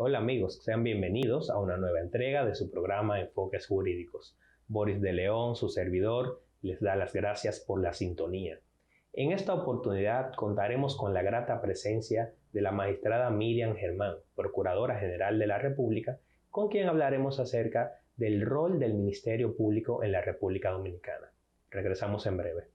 Hola amigos, sean bienvenidos a una nueva entrega de su programa Enfoques Jurídicos. Boris de León, su servidor, les da las gracias por la sintonía. En esta oportunidad contaremos con la grata presencia de la magistrada Miriam Germán, Procuradora General de la República, con quien hablaremos acerca del rol del Ministerio Público en la República Dominicana. Regresamos en breve.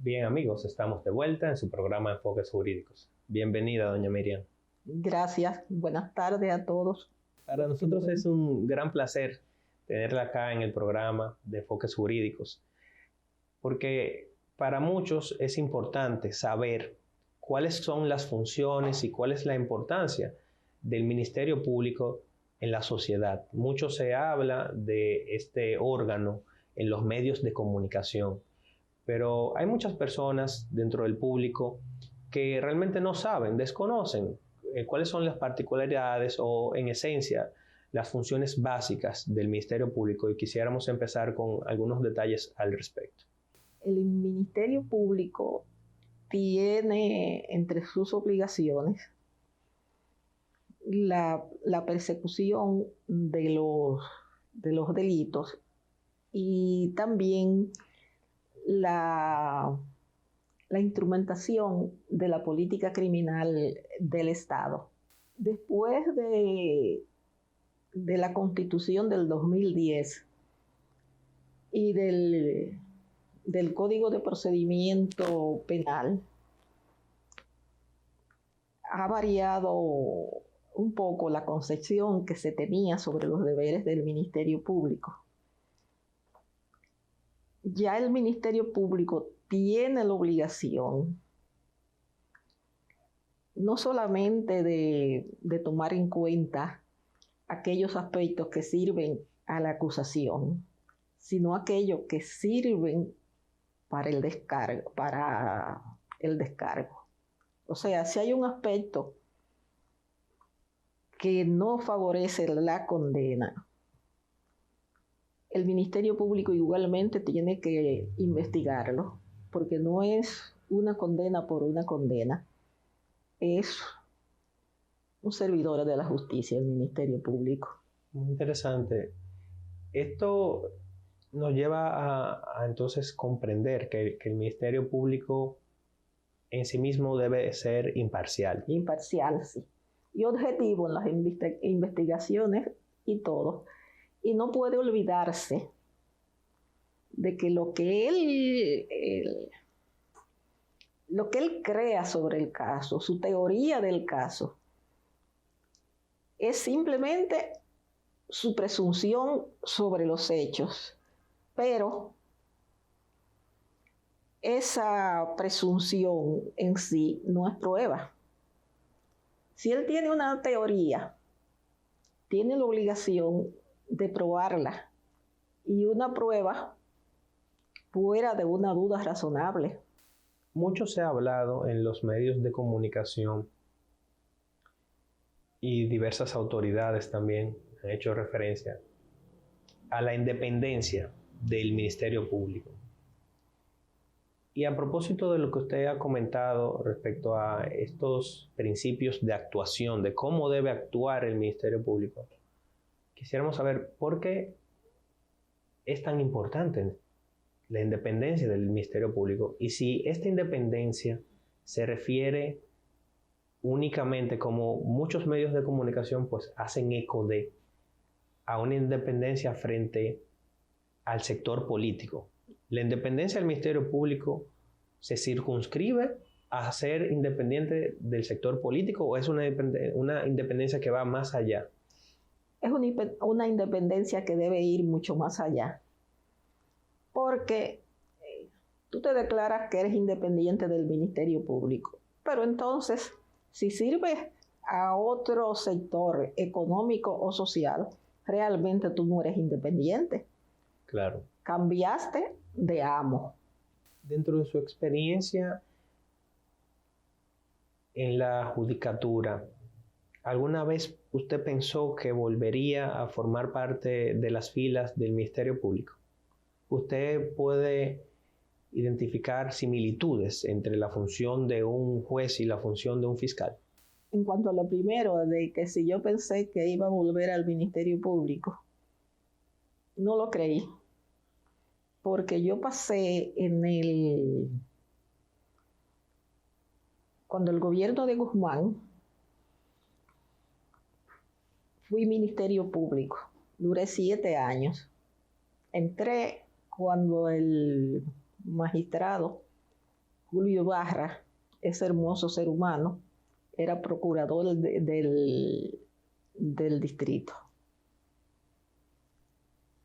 Bien amigos, estamos de vuelta en su programa Enfoques Jurídicos. Bienvenida, doña Miriam. Gracias, buenas tardes a todos. Para nosotros es un gran placer tenerla acá en el programa de Enfoques Jurídicos, porque para muchos es importante saber cuáles son las funciones y cuál es la importancia del Ministerio Público en la sociedad. Mucho se habla de este órgano en los medios de comunicación, pero hay muchas personas dentro del público que realmente no saben, desconocen cuáles son las particularidades o, en esencia, las funciones básicas del Ministerio Público, y quisiéramos empezar con algunos detalles al respecto. El Ministerio Público tiene entre sus obligaciones la persecución de los delitos y también la instrumentación de la política criminal del Estado. Después de la Constitución del 2010 y del Código de Procedimiento Penal, ha variado un poco la concepción que se tenía sobre los deberes del Ministerio Público. Ya el Ministerio Público tiene la obligación no solamente de tomar en cuenta aquellos aspectos que sirven a la acusación, sino aquellos que sirven para el descargo. O sea, si hay un aspecto que no favorece la condena, el Ministerio Público igualmente tiene que investigarlo, porque no es una condena por una condena, es un servidor de la justicia, el Ministerio Público. Muy interesante. Esto nos lleva a entonces comprender que el Ministerio Público en sí mismo debe ser imparcial. Imparcial, sí. Y objetivo en las investigaciones y todo. Y no puede olvidarse de que lo que él crea sobre el caso, su teoría del caso, es simplemente su presunción sobre los hechos. Pero esa presunción en sí no es prueba. Si él tiene una teoría, tiene la obligación de probarla, y una prueba fuera de una duda razonable. Mucho se ha hablado en los medios de comunicación y diversas autoridades también han hecho referencia a la independencia del Ministerio Público. Y a propósito de lo que usted ha comentado respecto a estos principios de actuación, de cómo debe actuar el Ministerio Público, quisiéramos saber por qué es tan importante la independencia del Ministerio Público, y si esta independencia se refiere únicamente, como muchos medios de comunicación pues hacen eco de, a una independencia frente al sector político. ¿La independencia del Ministerio Público se circunscribe a ser independiente del sector político, o es una independencia que va más allá? Es una independencia que debe ir mucho más allá, porque tú te declaras que eres independiente del Ministerio Público, pero entonces, si sirves a otro sector económico o social, realmente tú no eres independiente. Claro. Cambiaste de amo. Dentro de su experiencia en la judicatura, ¿alguna vez usted pensó que volvería a formar parte de las filas del Ministerio Público? ¿Usted puede identificar similitudes entre la función de un juez y la función de un fiscal? En cuanto a lo primero, de que si yo pensé que iba a volver al Ministerio Público, no lo creí, porque yo pasé cuando el gobierno de Guzmán, fui Ministerio Público, duré 7 años. Entré cuando el magistrado Julio Ibarra, ese hermoso ser humano, era procurador del distrito.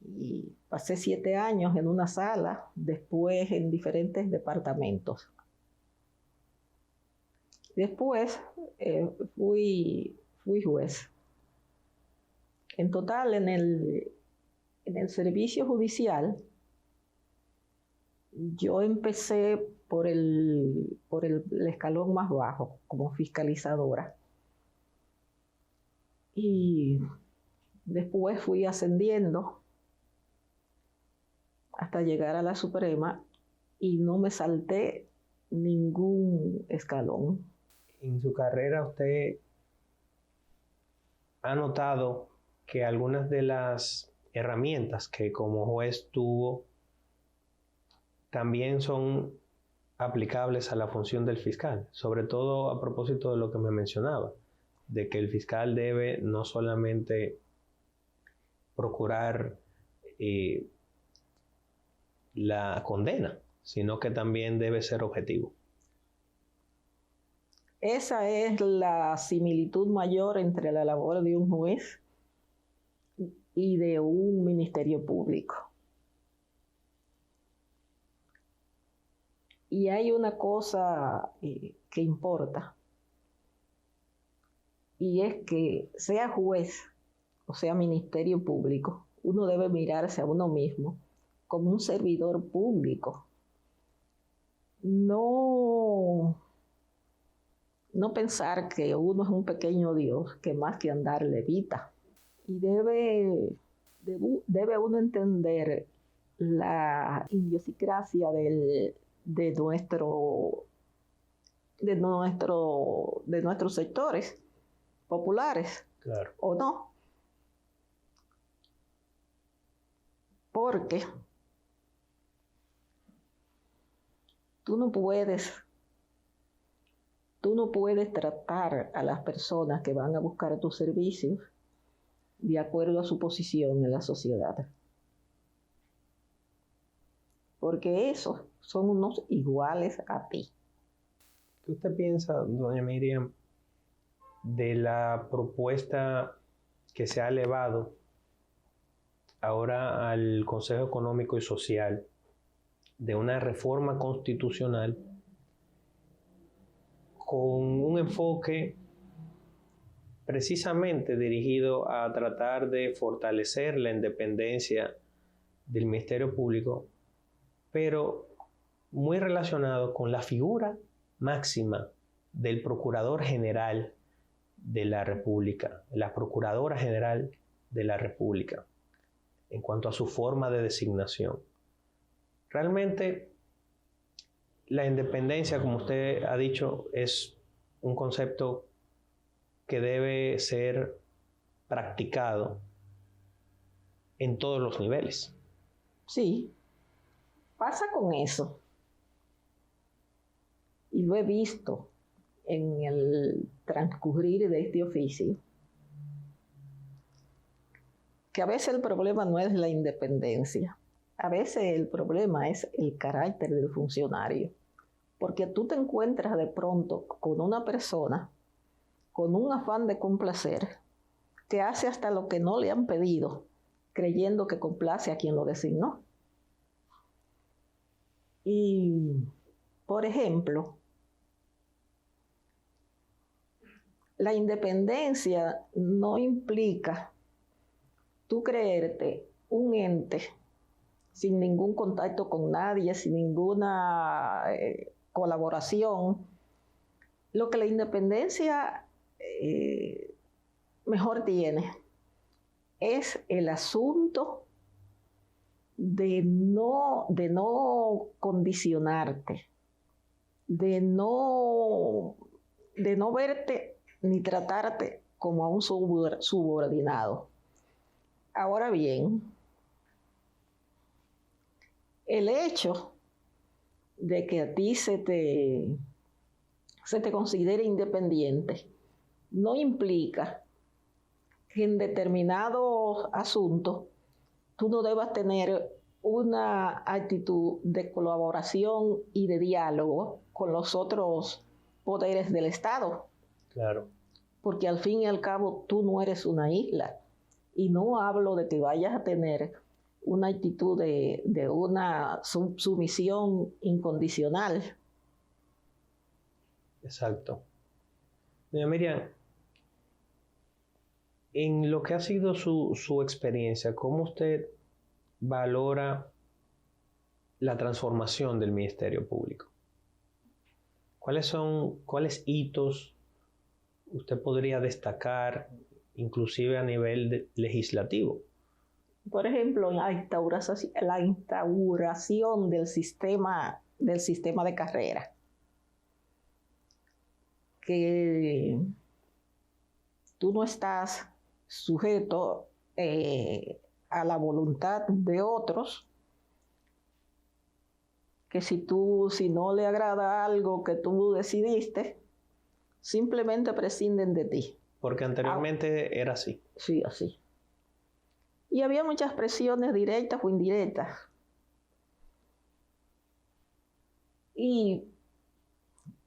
Y pasé 7 años en una sala, después en diferentes departamentos. Después fui juez. En total, en el servicio judicial, yo empecé por el escalón más bajo, como fiscalizadora. Y después fui ascendiendo hasta llegar a la Suprema y no me salté ningún escalón. En su carrera usted ha notado que algunas de las herramientas que como juez tuvo también son aplicables a la función del fiscal, sobre todo a propósito de lo que me mencionaba, de que el fiscal debe no solamente procurar la condena, sino que también debe ser objetivo. Esa es la similitud mayor entre la labor de un juez y de un ministerio público. Y hay una cosa que importa, y es que sea juez o sea ministerio público, uno debe mirarse a uno mismo como un servidor público. No pensar que uno es un pequeño Dios que más que andar levita. Y debe uno entender la idiosincrasia de nuestros sectores populares, claro, o no. Porque tú no puedes tratar a las personas que van a buscar tus servicios de acuerdo a su posición en la sociedad. Porque esos son unos iguales a ti. ¿Qué usted piensa, doña Miriam, de la propuesta que se ha elevado ahora al Consejo Económico y Social de una reforma constitucional con un enfoque precisamente dirigido a tratar de fortalecer la independencia del Ministerio Público, pero muy relacionado con la figura máxima del Procurador General de la República, la Procuradora General de la República, en cuanto a su forma de designación? Realmente, la independencia, como usted ha dicho, es un concepto que debe ser practicado en todos los niveles. Sí, pasa con eso. Y lo he visto en el transcurrir de este oficio, que a veces el problema no es la independencia, a veces el problema es el carácter del funcionario, porque tú te encuentras de pronto con una persona con un afán de complacer, que hace hasta lo que no le han pedido, creyendo que complace a quien lo designó. Y, por ejemplo, la independencia no implica tú creerte un ente sin ningún contacto con nadie, sin ninguna colaboración. Lo que la independencia mejor tiene es el asunto de no condicionarte, de no verte ni tratarte como a un subordinado. Ahora bien, el hecho de que a ti se te considere independiente no implica que en determinados asuntos tú no debas tener una actitud de colaboración y de diálogo con los otros poderes del Estado. Claro. Porque al fin y al cabo tú no eres una isla. Y no hablo de que vayas a tener una actitud de una sumisión incondicional. Exacto. Doña Miriam, en lo que ha sido su experiencia, ¿cómo usted valora la transformación del Ministerio Público? ¿Cuáles hitos usted podría destacar, inclusive a nivel legislativo? Por ejemplo, la instauración del sistema de carrera, que tú no estás sujeto a la voluntad de otros, que si no le agrada algo que tú decidiste, simplemente prescinden de ti. Porque anteriormente era así. Sí, así. Y había muchas presiones directas o indirectas. Y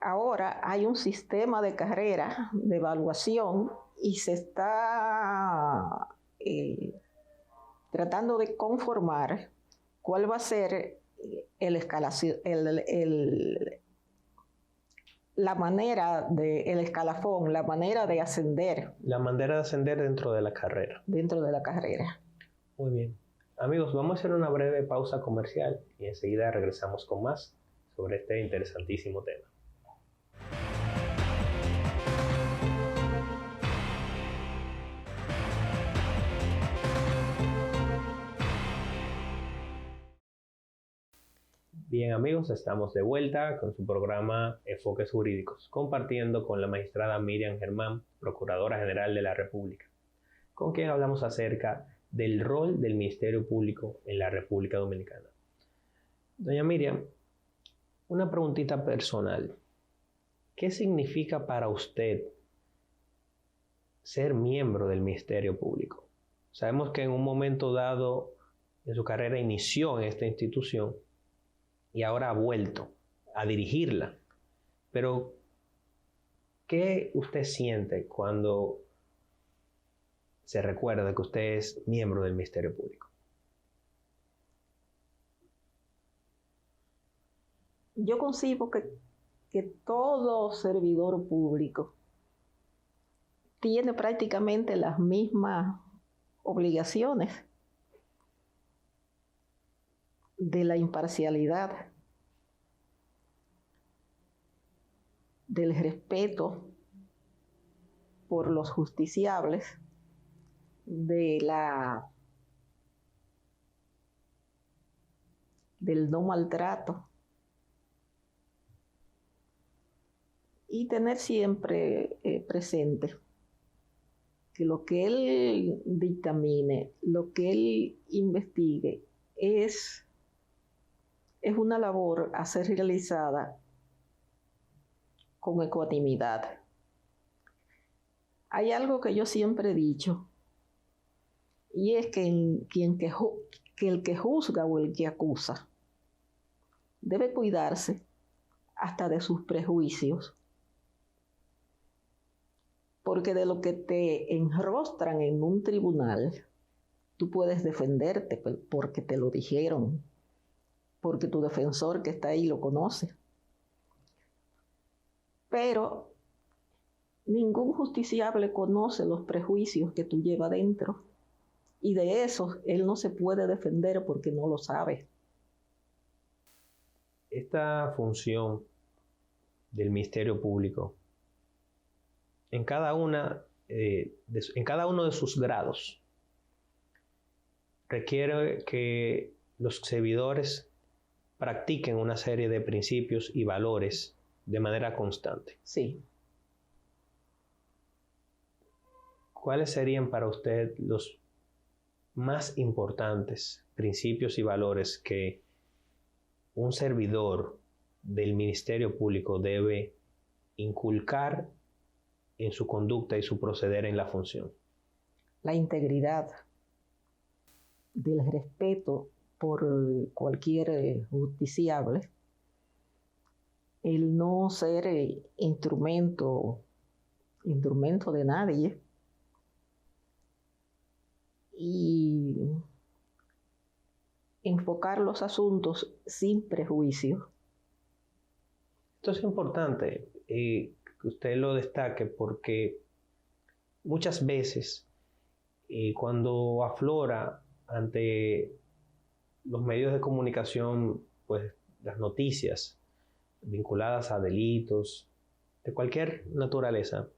ahora hay un sistema de carrera, de evaluación, y se está tratando de conformar cuál va a ser la manera el escalafón, la manera de ascender. La manera de ascender dentro de la carrera. Dentro de la carrera. Muy bien. Amigos, vamos a hacer una breve pausa comercial y enseguida regresamos con más sobre este interesantísimo tema. Bien amigos, estamos de vuelta con su programa Enfoques Jurídicos, compartiendo con la magistrada Miriam Germán, Procuradora General de la República, con quien hablamos acerca del rol del Ministerio Público en la República Dominicana. Doña Miriam, una preguntita personal. ¿Qué significa para usted ser miembro del Ministerio Público? Sabemos que en un momento dado en su carrera inició en esta institución y ahora ha vuelto a dirigirla. Pero, ¿qué usted siente cuando se recuerda que usted es miembro del Ministerio Público? Yo concibo que todo servidor público tiene prácticamente las mismas obligaciones de la imparcialidad, del respeto por los justiciables, del no maltrato, y tener siempre presente que lo que él dictamine, lo que él investigue, es una labor a ser realizada con ecuanimidad. Hay algo que yo siempre he dicho, y es que el que juzga o el que acusa debe cuidarse hasta de sus prejuicios, porque de lo que te enrostran en un tribunal, tú puedes defenderte porque te lo dijeron, porque tu defensor que está ahí lo conoce. Pero ningún justiciable conoce los prejuicios que tú llevas dentro, y de eso él no se puede defender porque no lo sabe. Esta función del Ministerio Público, en cada uno de sus grados, requiere que los servidores practiquen una serie de principios y valores de manera constante. Sí. ¿Cuáles serían para usted los más importantes principios y valores que un servidor del Ministerio Público debe inculcar en su conducta y su proceder en la función? La integridad, del respeto por cualquier justiciable, el no ser instrumento de nadie, y enfocar los asuntos sin prejuicio. Esto es importante que usted lo destaque, porque muchas veces cuando aflora ante los medios de comunicación, pues las noticias vinculadas a delitos de cualquier naturaleza,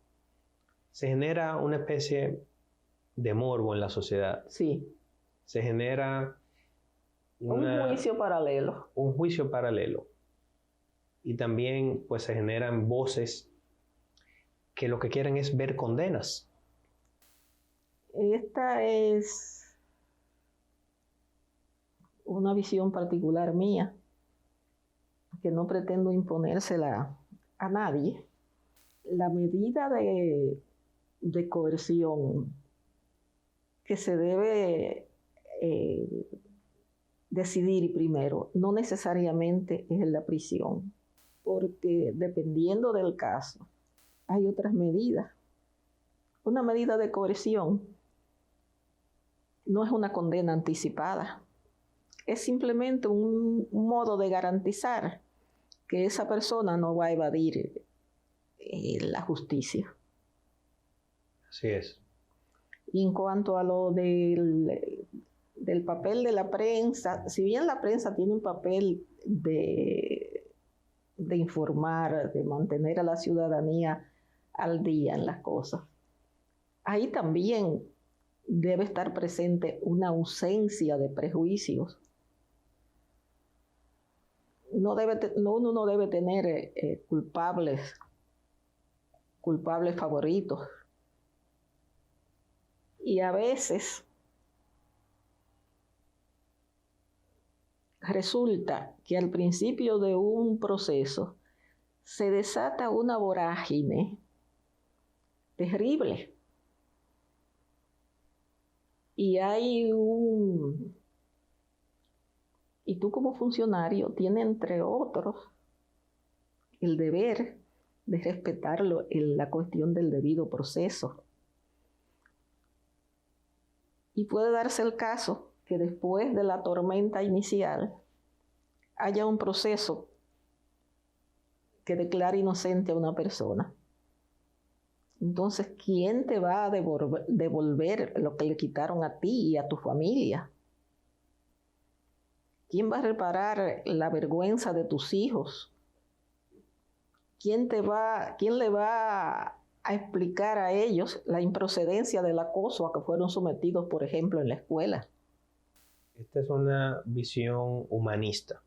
se genera una especie de morbo en la sociedad. Sí. Se genera un juicio paralelo. Un juicio paralelo. Y también pues se generan voces que lo que quieren es ver condenas. Esta es una visión particular mía, que no pretendo imponérsela a nadie. La medida de coerción que se debe decidir primero no necesariamente es en la prisión, porque dependiendo del caso hay otras medidas. Una medida de coerción no es una condena anticipada, es simplemente un modo de garantizar que esa persona no va a evadir la justicia. Así es. Y en cuanto a lo del papel de la prensa, si bien la prensa tiene un papel de informar, de mantener a la ciudadanía al día en las cosas, ahí también debe estar presente una ausencia de prejuicios. Uno no debe tener culpables favoritos. Y a veces resulta que al principio de un proceso se desata una vorágine terrible. Y tú como funcionario tienes, entre otros, el deber de respetarlo en la cuestión del debido proceso. Y puede darse el caso que después de la tormenta inicial haya un proceso que declare inocente a una persona. Entonces, ¿quién te va a devolver lo que le quitaron a ti y a tu familia? ¿Quién va a reparar la vergüenza de tus hijos? ¿Quién le va a explicar a ellos la improcedencia del acoso a que fueron sometidos, por ejemplo, en la escuela? Esta es una visión humanista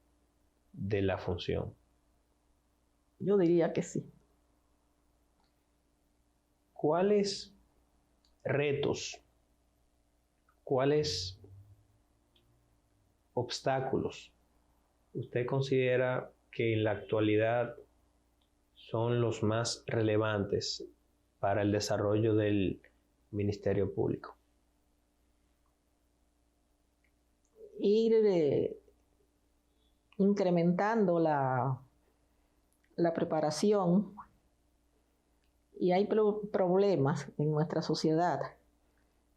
de la función. Yo diría que sí. ¿Cuáles retos, cuáles obstáculos usted considera que en la actualidad son los más relevantes para el desarrollo del Ministerio Público? Ir incrementando la preparación. Y hay problemas en nuestra sociedad,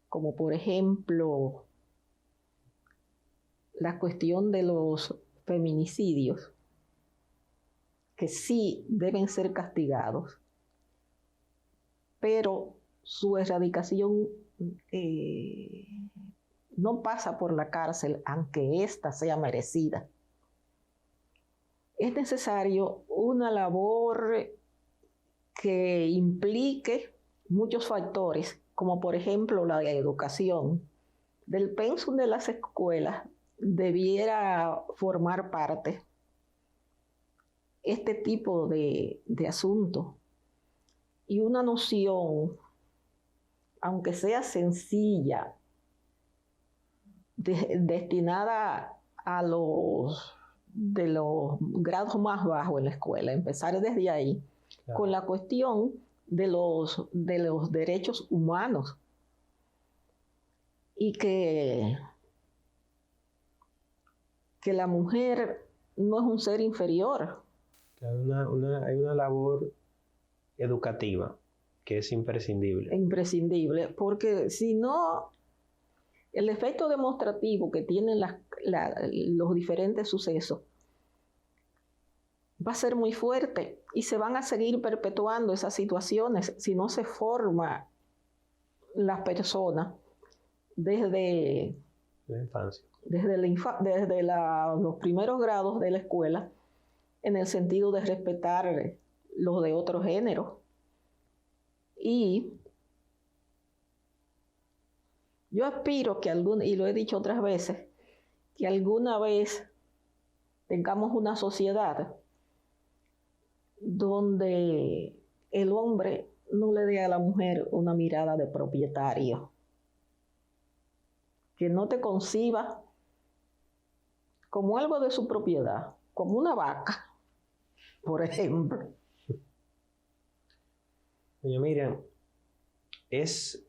como por ejemplo la cuestión de los feminicidios, que sí deben ser castigados, pero su erradicación no pasa por la cárcel, aunque ésta sea merecida. Es necesario una labor que implique muchos factores, como por ejemplo la educación. Del pensum de las escuelas debiera formar parte este tipo de asunto y una noción, aunque sea sencilla, destinada a los grados más bajos en la escuela, empezar desde ahí, claro, con la cuestión de los derechos humanos y que la mujer no es un ser inferior. Hay una labor educativa que es imprescindible. Imprescindible, porque si no, el efecto demostrativo que tienen los diferentes sucesos va a ser muy fuerte y se van a seguir perpetuando esas situaciones si no se forma las personas desde la infancia, desde los primeros grados de la escuela, en el sentido de respetar los de otro género. Y yo aspiro que y lo he dicho otras veces, que alguna vez tengamos una sociedad donde el hombre no le dé a la mujer una mirada de propietario, que no te conciba como algo de su propiedad, como una vaca, por ejemplo. Doña Miriam, ¿es,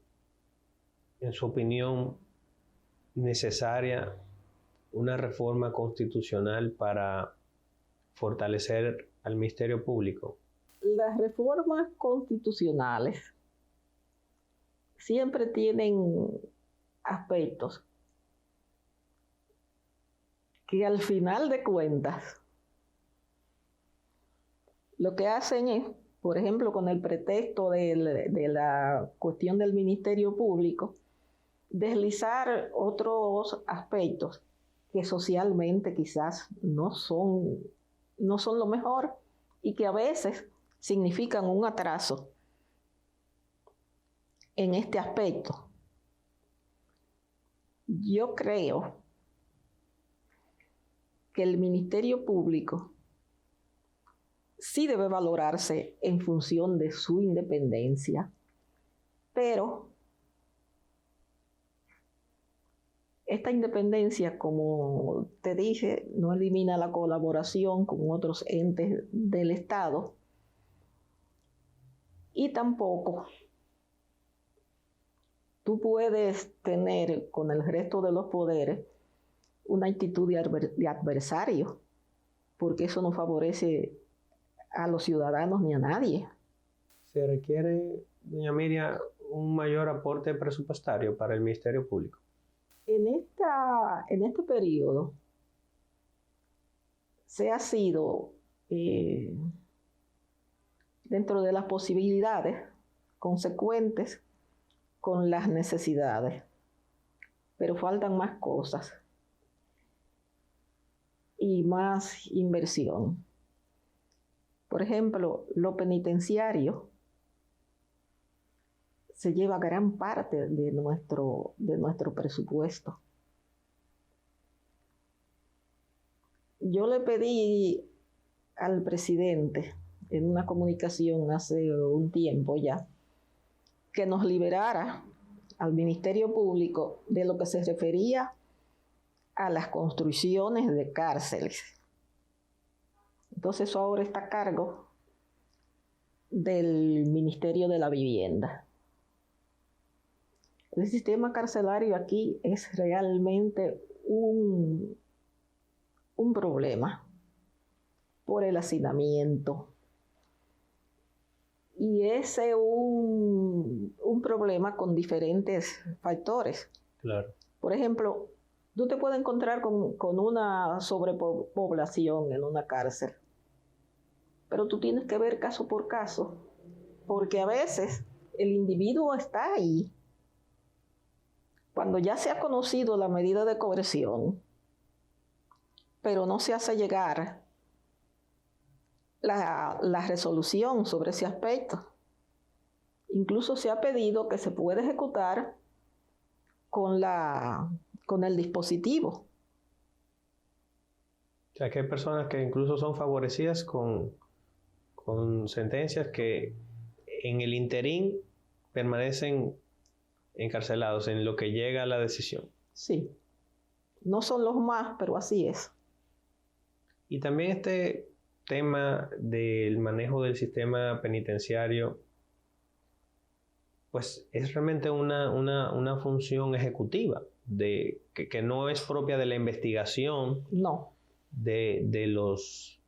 en su opinión, necesaria una reforma constitucional para fortalecer al Ministerio Público? Las reformas constitucionales siempre tienen aspectos que al final de cuentas lo que hacen es, por ejemplo, con el pretexto de la cuestión del Ministerio Público, deslizar otros aspectos que socialmente quizás no son lo mejor y que a veces significan un atraso en este aspecto. Yo creo que el Ministerio Público sí debe valorarse en función de su independencia, pero esta independencia, como te dije, no elimina la colaboración con otros entes del Estado y tampoco tú puedes tener con el resto de los poderes una actitud de adversario, porque eso no favorece a los ciudadanos ni a nadie. ¿Se requiere, doña Miriam, un mayor aporte presupuestario para el Ministerio Público? En este periodo se ha sido, dentro de las posibilidades, consecuentes con las necesidades, pero faltan más cosas y más inversión. Por ejemplo, lo penitenciario se lleva gran parte de nuestro presupuesto. Yo le pedí al presidente en una comunicación hace un tiempo ya que nos liberara al Ministerio Público de lo que se refería a las construcciones de cárceles. Entonces eso ahora está a cargo del Ministerio de la Vivienda. El sistema carcelario aquí es realmente un problema por el hacinamiento. Y ese es un problema con diferentes factores. Claro. Por ejemplo, tú te puedes encontrar con una sobrepoblación en una cárcel, pero tú tienes que ver caso por caso, porque a veces el individuo está ahí cuando ya se ha conocido la medida de coerción, pero no se hace llegar la resolución sobre ese aspecto. Incluso se ha pedido que se pueda ejecutar con el dispositivo, O sea, que hay personas que incluso son favorecidas con sentencias que en el interín permanecen encarcelados en lo que llega a la decisión. Sí, no son los más, pero así es. Y también este tema del manejo del sistema penitenciario, pues es realmente una función ejecutiva que no es propia de la investigación No, de los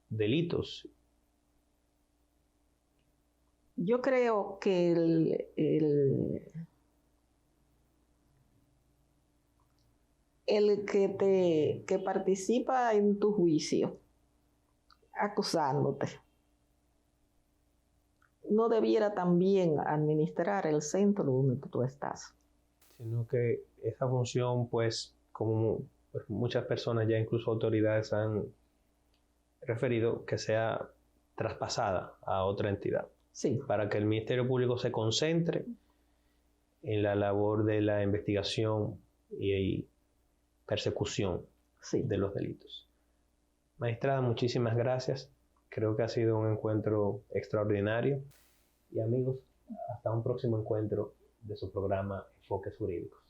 delitos. yo creo que el que participa en tu juicio acusándote no debiera también administrar el centro donde tú estás. Sino que esa función, pues, como pues, muchas personas, ya incluso autoridades han referido, que sea traspasada a otra entidad. Sí. Para que el Ministerio Público se concentre en la labor de la investigación y persecución Sí. de los delitos. Magistrada, muchísimas gracias. Creo que ha sido un encuentro extraordinario. Y amigos, hasta un próximo encuentro de su programa Enfoques Jurídicos.